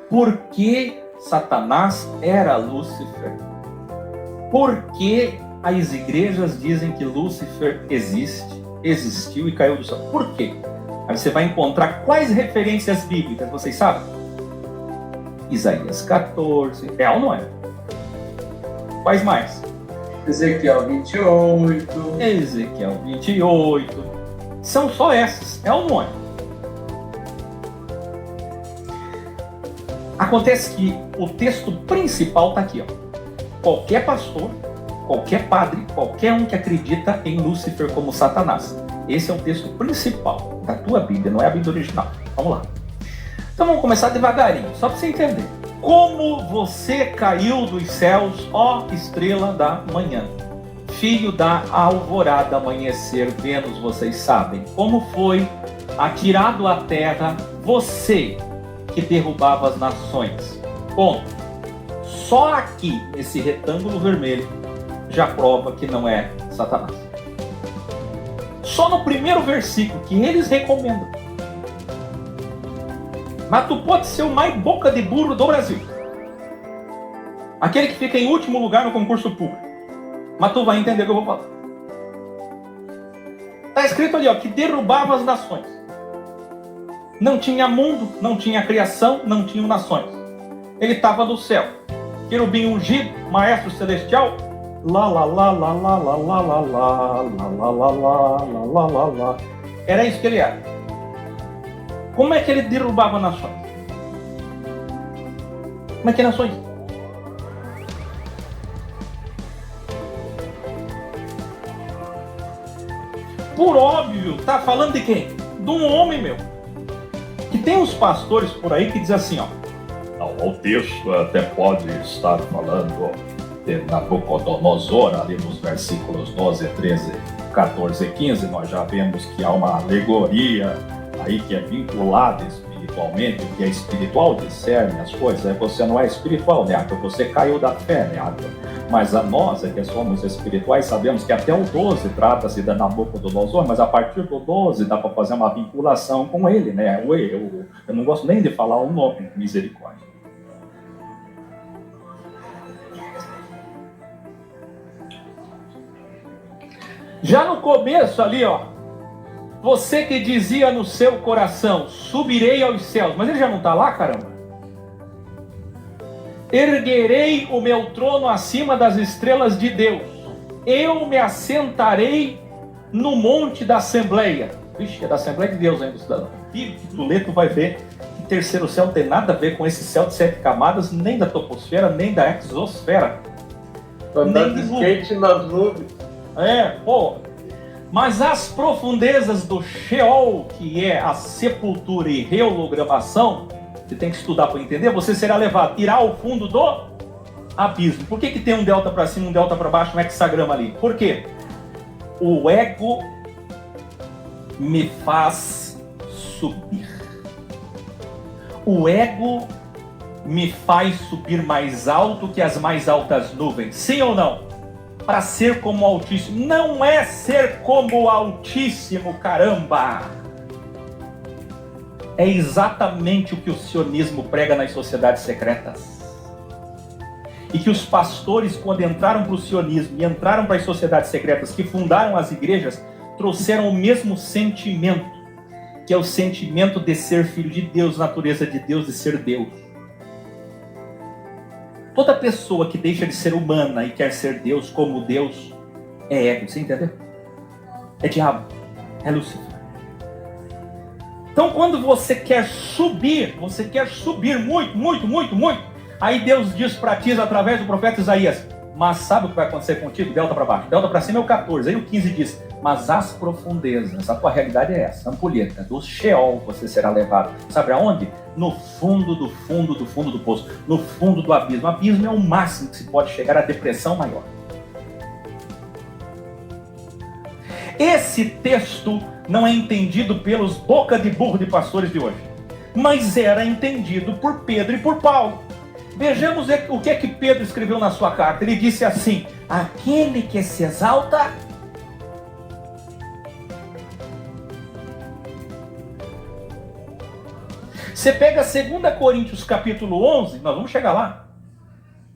Por que Satanás era Lúcifer? Por que as igrejas dizem que Lúcifer existiu e caiu do céu? Por quê? Aí você vai encontrar quais referências bíblicas, vocês sabem? Isaías 14, é ou não é? Quais mais? Ezequiel 28. Ezequiel 28. São só essas, é ou não é? Acontece que o texto principal está aqui, ó. Qualquer pastor, qualquer padre, qualquer um que acredita em Lúcifer como Satanás. Esse é o texto principal da tua Bíblia, não é a Bíblia original. Vamos lá. Então vamos começar devagarinho, só para você entender. Como você caiu dos céus, ó estrela da manhã, filho da alvorada, amanhecer, Vênus, vocês sabem. Como foi atirado à terra você que derrubava as nações. Ponto. Só aqui, nesse retângulo vermelho, já prova que não é Satanás. Só no primeiro versículo, que eles recomendam. Mas tu pode ser o mais boca de burro do Brasil. Aquele que fica em último lugar no concurso público. Mas tu vai entender o que eu vou falar. Está escrito ali, ó, que derrubava as nações. Não tinha mundo, não tinha criação, não tinha nações. Ele estava no céu. Querubim ungido, maestro celestial. Lá, lá, lá, lá, lá, lá, lá, lá, lá, lá, lá, lá, lá, lá, lá, lá. Era isso que ele era. Como é que ele derrubava nações? Como é que nações? Por óbvio, tá falando de quem? De um homem, meu. Que tem uns pastores por aí que dizem assim, ó. Não, o texto até pode estar falando de Nabucodonosor, ali nos versículos 12, 13, 14 e 15, nós já vemos que há uma alegoria aí que é vinculada espiritualmente, o que é espiritual discerne as coisas. Você não é espiritual, Neato, você caiu da fé, Neato. Mas a nós, que somos espirituais, sabemos que até o 12 trata-se da Nabucodonosor, mas a partir do 12 dá para fazer uma vinculação com ele, né? Eu não gosto nem de falar o nome, misericórdia. Já no começo ali, ó, você que dizia no seu coração, subirei aos céus, mas ele já não está lá, caramba? Erguerei o meu trono acima das estrelas de Deus. Eu me assentarei no monte da Assembleia. Vixe, é da Assembleia de Deus ainda, cidadão. E tu lê, tu vai ver que terceiro céu não tem nada a ver com esse céu de 7 camadas, nem da toposfera, nem da exosfera. Andando de skate nas nuvens. Pô. Mas as profundezas do Sheol, que é a sepultura e rehologramação, você tem que estudar para entender, você será levado, irá ao fundo do abismo. Por que tem um delta para cima, um delta para baixo, um hexagrama ali? Por quê? O ego me faz subir. O ego me faz subir mais alto que as mais altas nuvens. Sim ou não? Para ser como o Altíssimo. Não é ser como o Altíssimo, caramba! É exatamente o que o sionismo prega nas sociedades secretas. E que os pastores, quando entraram para o sionismo e entraram para as sociedades secretas que fundaram as igrejas, trouxeram o mesmo sentimento, que é o sentimento de ser filho de Deus, natureza de Deus, de ser Deus. Toda pessoa que deixa de ser humana e quer ser Deus como Deus é ego, você entendeu? É diabo, é Lúcifer. Então quando você quer subir muito, muito, muito, muito, aí Deus diz para ti através do profeta Isaías, mas sabe o que vai acontecer contigo? Delta para baixo, delta para cima é o 14, aí o 15 diz, mas as profundezas, a tua realidade é essa, ampulheta, do Sheol você será levado, sabe aonde? No fundo do fundo do fundo do poço, no fundo do abismo. O abismo é o máximo que se pode chegar à depressão maior. Esse texto não é entendido pelos boca de burro de pastores de hoje, mas era entendido por Pedro e por Paulo. Vejamos o que é que Pedro escreveu na sua carta. Ele disse assim, aquele que se exalta Você pega 2 Coríntios capítulo 11, nós vamos chegar lá.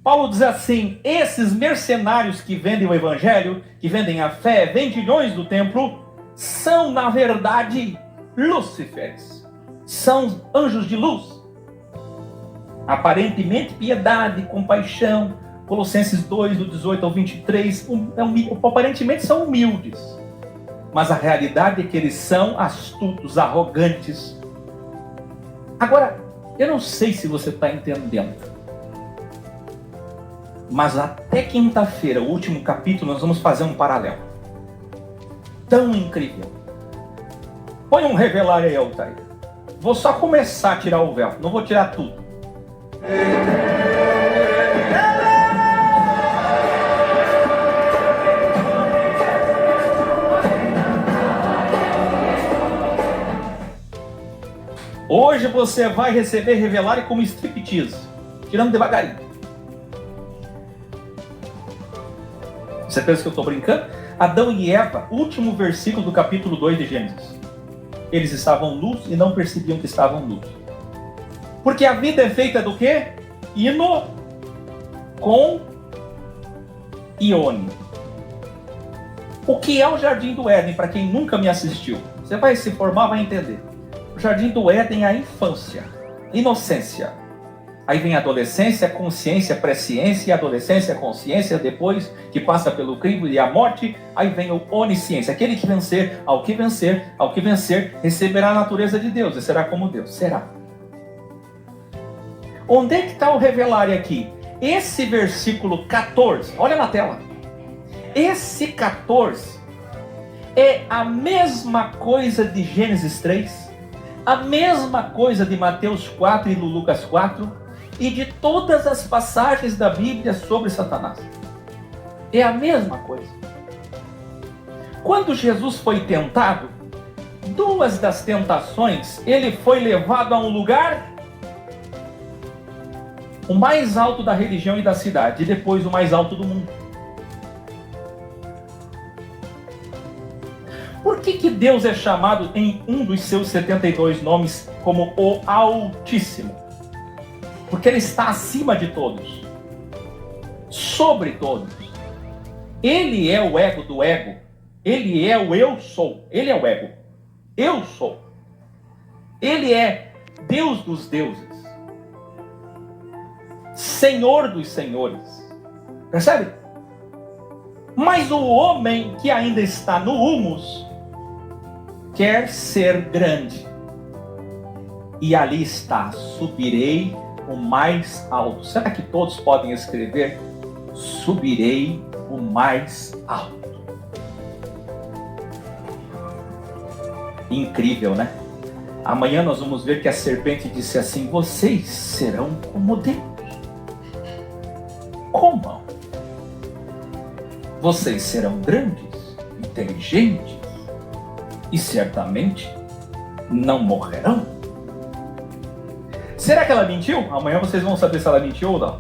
Paulo diz assim: esses mercenários que vendem o evangelho, que vendem a fé, vendilhões do templo, são na verdade Lúciferes. São anjos de luz. Aparentemente piedade, compaixão. Colossenses 2, do 18 ao 23, aparentemente são humildes. Mas a realidade é que eles são astutos, arrogantes. Agora, eu não sei se você está entendendo, mas até quinta-feira, o último capítulo, nós vamos fazer um paralelo. Tão incrível. Põe um revelar aí, Altair. Vou só começar a tirar o véu, não vou tirar tudo. Hoje você vai receber revelar como striptease, tirando devagarinho. Você pensa que eu estou brincando? Adão e Eva, último versículo do capítulo 2 de Gênesis. Eles estavam nus e não percebiam que estavam nus. Porque a vida é feita do quê? Ino com ione. O que é o Jardim do Éden, para quem nunca me assistiu? Você vai se formar, vai entender. O Jardim do Éden é a infância, inocência. Aí vem a adolescência, consciência, presciência, adolescência, consciência, depois que passa pelo crivo e a morte, aí vem o onisciência. Aquele que vencer, ao que vencer, receberá a natureza de Deus e será como Deus. Será. Onde é que está o revelar aqui? Esse versículo 14, olha na tela. Esse 14 é a mesma coisa de Gênesis 3, a mesma coisa de Mateus 4 e Lucas 4 e de todas as passagens da Bíblia sobre Satanás. É a mesma coisa. Quando Jesus foi tentado, duas das tentações, ele foi levado a um lugar, o mais alto da religião e da cidade, e depois o mais alto do mundo. Por que Deus é chamado em um dos seus 72 nomes como o Altíssimo? Porque Ele está acima de todos, sobre todos. Ele é o ego do ego. Ele é o eu sou. Ele é o ego. Eu sou. Ele é Deus dos deuses. Senhor dos senhores. Percebe? Mas o homem que ainda está no humus quer ser grande. E ali está, subirei o mais alto. Será que todos podem escrever? Subirei o mais alto. Incrível, né? Amanhã nós vamos ver que a serpente disse assim: vocês serão como Deus. Como? Vocês serão grandes, inteligentes e certamente não morrerão. Será que ela mentiu? Amanhã vocês vão saber se ela mentiu ou não.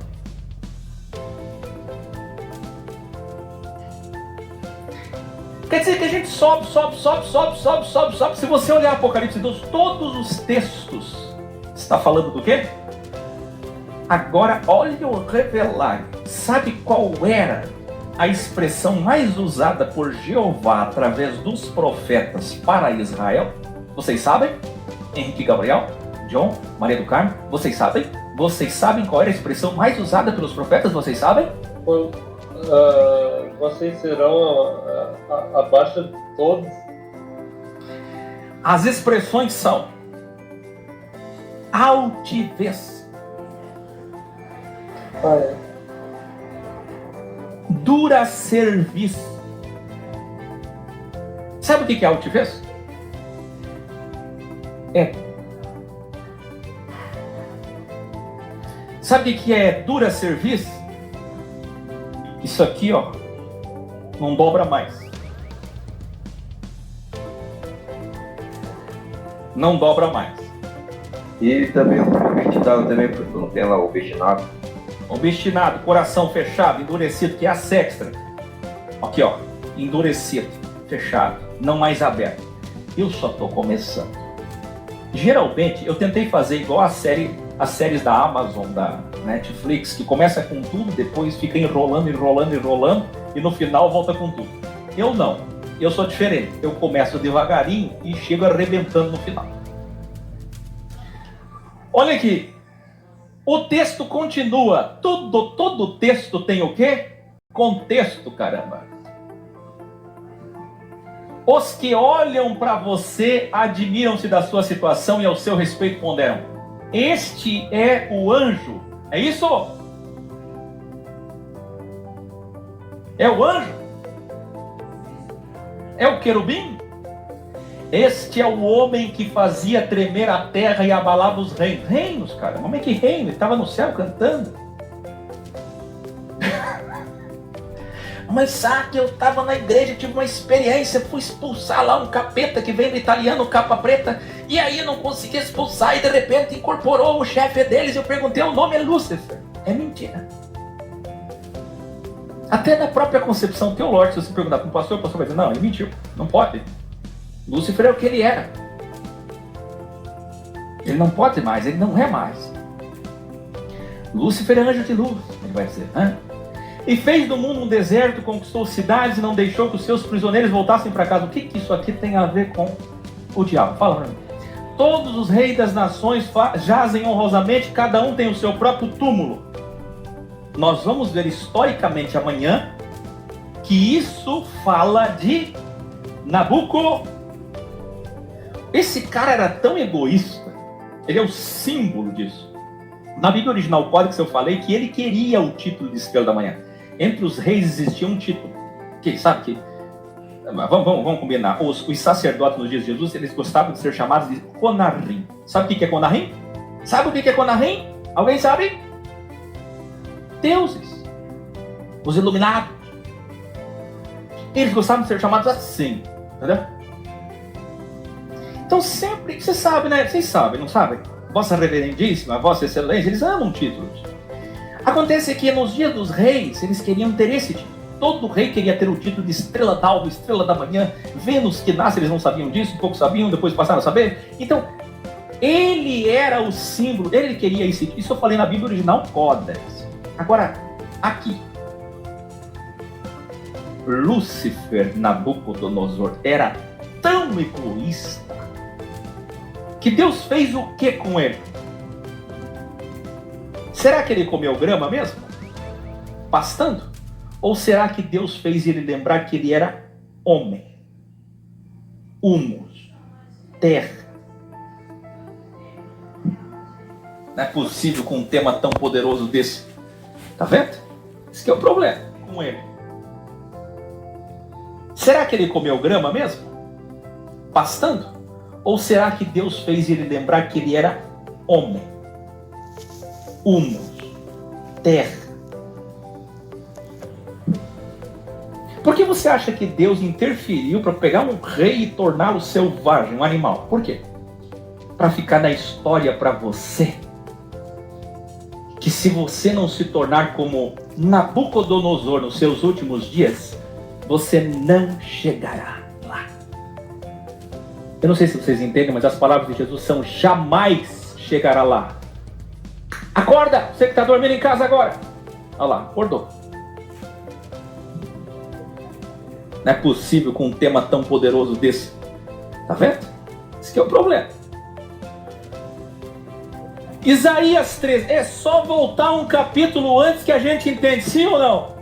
Quer dizer que a gente sobe. Se você olhar Apocalipse 2, todos os textos está falando do quê? Agora olha o revelar. Sabe qual era a expressão mais usada por Jeová através dos profetas para Israel? Vocês sabem? Henrique Gabriel, John, Maria do Carmo, vocês sabem? Vocês sabem qual era a expressão mais usada pelos profetas? Vocês sabem? Vocês serão abaixo de todos. As expressões são altivez, dura serviço. Sabe o que é altivez? Sabe o que é dura serviço? Isso aqui, ó, não dobra mais. Não dobra mais. E também o obstinado também, porque não tem lá o obstinado. Obstinado, coração fechado, endurecido, que é a sexta. Aqui, ó, endurecido, fechado, não mais aberto. Eu só estou começando. Geralmente, eu tentei fazer igual as séries da Amazon, da Netflix, que começa com tudo, depois fica enrolando, e no final volta com tudo. Eu não. Eu sou diferente. Eu começo devagarinho e chego arrebentando no final. Olha aqui. O texto continua. Todo texto tem o quê? Contexto, caramba. Os que olham para você admiram-se da sua situação e ao seu respeito ponderam: este é o anjo. É isso? É o anjo? É o querubim? Este é o homem que fazia tremer a terra e abalava os reinos. Reinos, cara. Como é que reino? Ele estava no céu cantando. Mas sabe que eu estava na igreja, tive uma experiência, fui expulsar lá um capeta que vem do italiano, capa preta, e aí eu não consegui expulsar, e de repente incorporou o chefe deles, eu perguntei, o nome é Lúcifer. É mentira. Até na própria concepção teológica, se você perguntar para o pastor vai dizer, não, ele mentiu, não pode. Lúcifer é o que ele era. Ele não pode mais, ele não é mais. Lúcifer é anjo de luz, ele vai dizer, hã? E fez do mundo um deserto, conquistou cidades e não deixou que os seus prisioneiros voltassem para casa. O que isso aqui tem a ver com o diabo? Fala para mim. Todos os reis das nações jazem honrosamente, cada um tem o seu próprio túmulo. Nós vamos ver historicamente amanhã que isso fala de Nabucodonosor. Esse cara era tão egoísta, ele é o símbolo disso. Na Bíblia original, o Códex, eu falei que ele queria o título de Estrela da Manhã. Entre os reis existia um título. Que sabe que... Vamos combinar. Os sacerdotes nos dias de Jesus, eles gostavam de ser chamados de Conarim. Sabe o que é Conarim? Sabe o que é Conarim? Alguém sabe? Deuses. Os iluminados. Eles gostavam de ser chamados assim. Entendeu? Então sempre... Você sabe, né? Vocês sabem, não sabem? Vossa Reverendíssima, Vossa Excelência, eles amam títulos. Acontece que nos dias dos reis, eles queriam ter esse título. Todo rei queria ter o título de Estrela d'Alva, Estrela da Manhã, Vênus que nasce, eles não sabiam disso, poucos sabiam, depois passaram a saber. Então, ele era o símbolo, ele queria isso. Isso eu falei na Bíblia original, Códex. Agora, aqui, Lúcifer, Nabucodonosor, era tão egoísta que Deus fez o que com ele? Será que ele comeu grama mesmo? Pastando? Ou será que Deus fez ele lembrar que ele era homem? Humus. Terra. Não é possível com um tema tão poderoso desse. Tá vendo? Esse que é o problema com ele. Será que ele comeu grama mesmo? Pastando? Ou será que Deus fez ele lembrar que ele era homem? Humus. Terra. Por que você acha que Deus interferiu para pegar um rei e torná-lo selvagem, um animal? Por quê? Para ficar na história para você. Que se você não se tornar como Nabucodonosor nos seus últimos dias, você não chegará lá. Eu não sei se vocês entendem, mas as palavras de Jesus são: jamais chegará lá. Acorda, você que está dormindo em casa agora. Olha lá, acordou. Não é possível com um tema tão poderoso desse. Tá vendo? Esse que é o problema. Isaías 13. É só voltar um capítulo antes que a gente entende, sim ou não?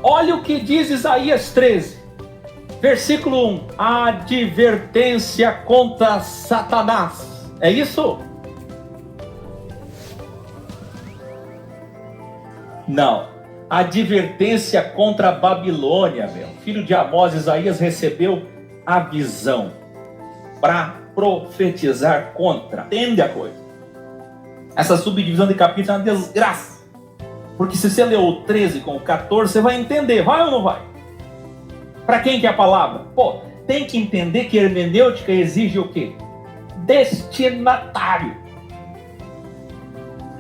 Olha o que diz Isaías 13. Versículo 1. Advertência contra Satanás. É isso? Não. Advertência contra a Babilônia, meu. Filho de Amós, Isaías recebeu a visão para profetizar contra. Entende a coisa? Essa subdivisão de capítulos é uma desgraça. Porque se você leu o 13 com o 14, você vai entender. Vai ou não vai? Para quem que é a palavra? Pô, tem que entender que hermenêutica exige o quê? Destinatário.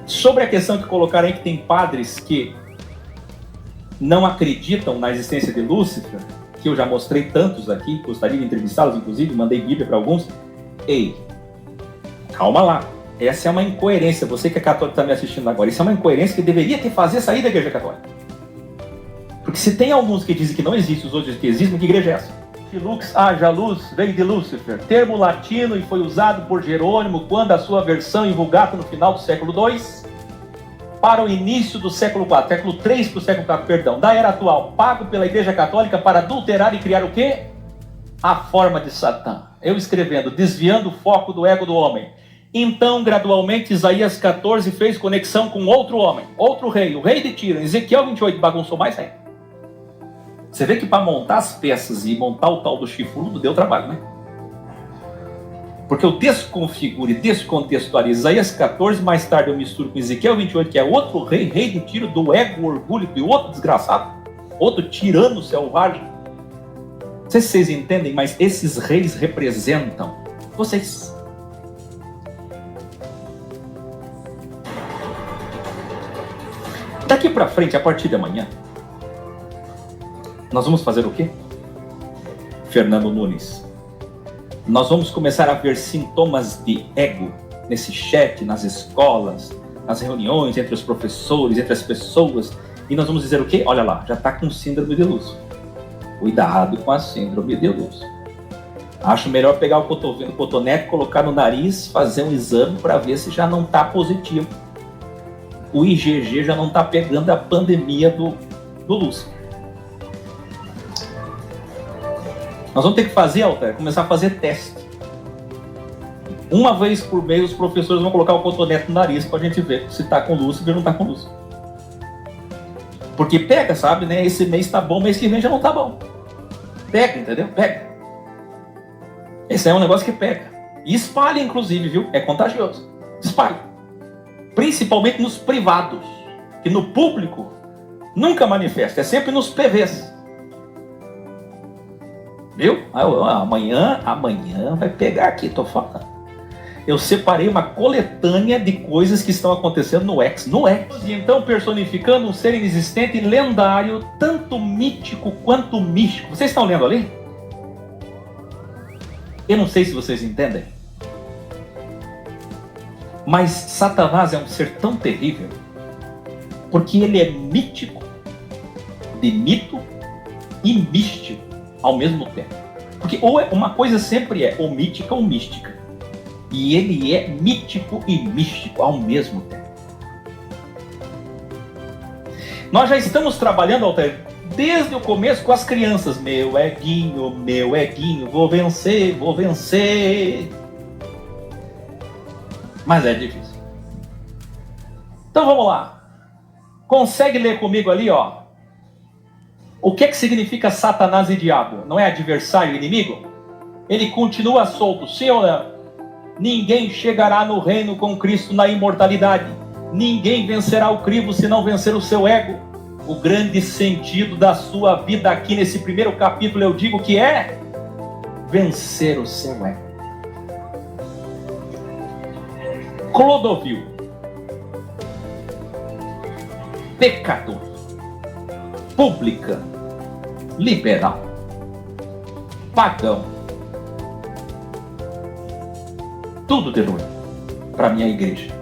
Sobre a questão que colocaram aí que tem padres que não acreditam na existência de Lúcifer, que eu já mostrei tantos aqui, gostaria de entrevistá-los, inclusive, mandei Bíblia para alguns. Ei, calma lá. Essa é uma incoerência. Você que é católico está me assistindo agora. Isso é uma incoerência que deveria te fazer sair da igreja católica. Porque se tem alguns que dizem que não existe, os outros que existem, que igreja é essa? Que lux haja luz veio de Lúcifer, termo latino e foi usado por Jerônimo quando a sua versão em Vulgata no final do século II para o início do século IV, século III para o século IV, perdão, da era atual, pago pela Igreja Católica para adulterar e criar o quê? A forma de Satã. Eu escrevendo, desviando o foco do ego do homem. Então, gradualmente, Isaías 14 fez conexão com outro homem, outro rei, o rei de Tiro. Ezequiel 28 bagunçou mais ainda. Você vê que para montar as peças e montar o tal do chifrudo deu trabalho, né? Porque eu desconfiguro e descontextualizo Isaías 14, mais tarde eu misturo com Ezequiel 28, que é outro rei, rei de Tiro, do ego, orgulho, de outro desgraçado, outro tirano selvagem. Não sei se vocês entendem, mas esses reis representam vocês. Daqui para frente, a partir de amanhã, nós vamos fazer o quê? Fernando Nunes. Nós vamos começar a ver sintomas de ego nesse chat, nas escolas, nas reuniões entre os professores, entre as pessoas. E nós vamos dizer o quê? Olha lá, já está com síndrome de Lúcifer. Cuidado com a síndrome de Lúcifer. Acho melhor pegar o cotonete, colocar no nariz, fazer um exame para ver se já não está positivo. O IgG já não está pegando a pandemia do Lúcifer. Nós vamos ter que fazer, Altair, começar a fazer teste. Uma vez por mês os professores vão colocar o cotonete no nariz para a gente ver se está com Lúcifer ou não está com Lúcifer. Porque pega, sabe, né? Esse mês está bom, mês que vem já não está bom. Pega, entendeu? Pega. Esse é um negócio que pega. E espalha, inclusive, viu? É contagioso. Espalha. Principalmente nos privados. Que no público nunca manifesta. É sempre nos PVs. Viu? Amanhã vai pegar aqui, tô falando. Eu separei uma coletânea de coisas que estão acontecendo no X. E então personificando um ser inexistente e lendário, tanto mítico quanto místico. Vocês estão lendo ali? Eu não sei se vocês entendem. Mas Satanás é um ser tão terrível, porque ele é mítico, de mito e místico ao mesmo tempo. Porque ou uma coisa sempre é ou mítica ou mística. E ele é mítico e místico ao mesmo tempo. Nós já estamos trabalhando, Altair, desde o começo com as crianças. Meu eguinho, vou vencer. Mas é difícil. Então vamos lá. Consegue ler comigo ali, ó. O que significa Satanás e diabo? Não é adversário, inimigo? Ele continua solto, sim ou não? Ninguém chegará no reino com Cristo na imortalidade. Ninguém vencerá o crivo se não vencer o seu ego. O grande sentido da sua vida aqui nesse primeiro capítulo eu digo que é vencer o seu ego. Clodovil, pecador, publicano, liberal, pagão, tudo de ruim para minha igreja.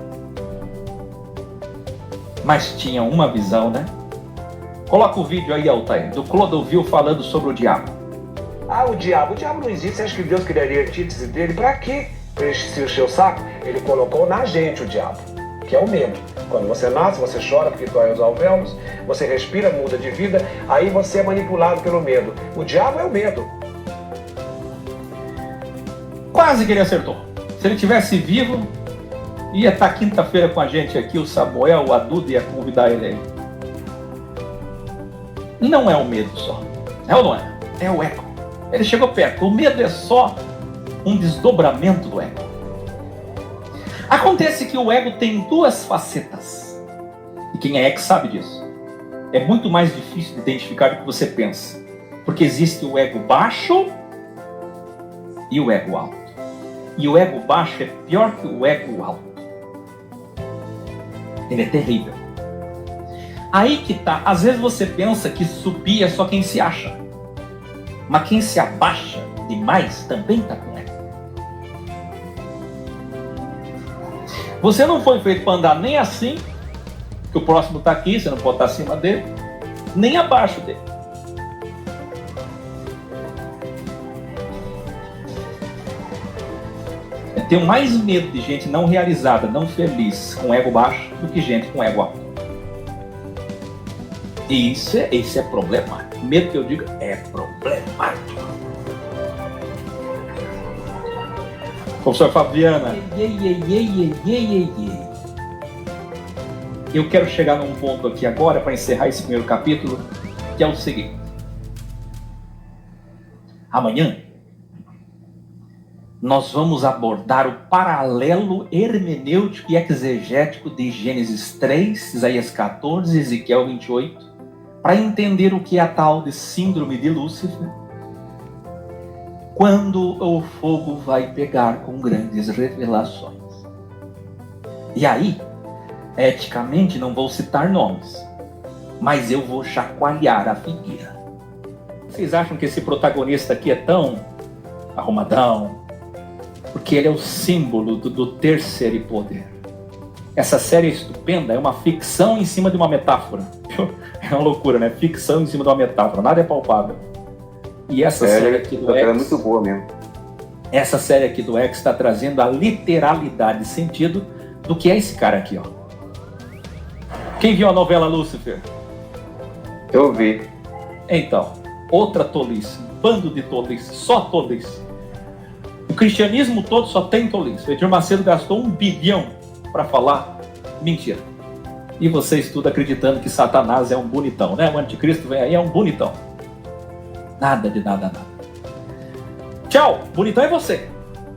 Mas tinha uma visão, né? Coloca o vídeo aí, Altair, do Clodovil falando sobre o diabo. O diabo não existe. Você acha que Deus criaria a antítese dele? Pra quê? Pra encher o seu saco? Ele colocou na gente o diabo, que é o medo. Quando você nasce, você chora porque dói os alvéolos, você respira, muda de vida, aí você é manipulado pelo medo. O diabo é o medo. Quase que ele acertou. Se ele tivesse vivo, ia estar quinta-feira com a gente aqui, o Samuel, o Aduda ia convidar ele aí. Não é o medo só. É ou não é? É o ego. Ele chegou perto. O medo é só um desdobramento do ego. Acontece que o ego tem duas facetas. E quem é que sabe disso? É muito mais difícil de identificar do que você pensa. Porque existe o ego baixo e o ego alto. E o ego baixo é pior que o ego alto. Ele é terrível. Aí que tá. Às vezes você pensa que subir é só quem se acha. Mas quem se abaixa demais também está com ego. Você não foi feito para andar nem assim, que o próximo está aqui, você não pode estar acima dele, nem abaixo dele. Eu tenho mais medo de gente não realizada, não feliz, com ego baixo, do que gente com ego alto. E isso é problemático. Medo que eu digo é problemático. Professor Fabiana, eu quero chegar num ponto aqui agora para encerrar esse primeiro capítulo, que é o seguinte. Amanhã nós vamos abordar o paralelo hermenêutico e exegético de Gênesis 3, Isaías 14, Ezequiel 28, para entender o que é a tal de síndrome de Lúcifer, quando o fogo vai pegar com grandes revelações. E aí, eticamente não vou citar nomes, mas eu vou chacoalhar a figueira. Vocês acham que esse protagonista aqui é tão arrumadão? Porque ele é o símbolo do terceiro poder. Essa série é estupenda, é uma ficção em cima de uma metáfora. É uma loucura, né? Ficção em cima de uma metáfora, nada é palpável. E essa série aqui do X é muito boa mesmo. Essa série aqui do X está trazendo a literalidade e sentido do que é esse cara aqui, ó. Quem viu a novela Lúcifer? Eu vi. Então, outra tolice, bando de tolice, só tolice. O cristianismo todo só tem tolice. O Edir Macedo gastou 1 bilhão para falar mentira. E vocês tudo acreditando que Satanás é um bonitão, né? O anticristo vem aí, é um bonitão. Nada de nada. Tchau, bonitão é você.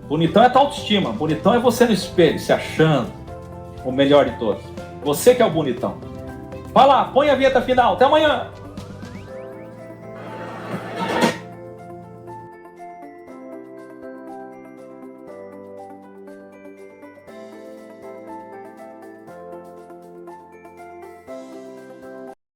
Bonitão é tua autoestima. Bonitão é você no espelho, se achando o melhor de todos. Você que é o bonitão. Vai lá, põe a vinheta final. Até amanhã.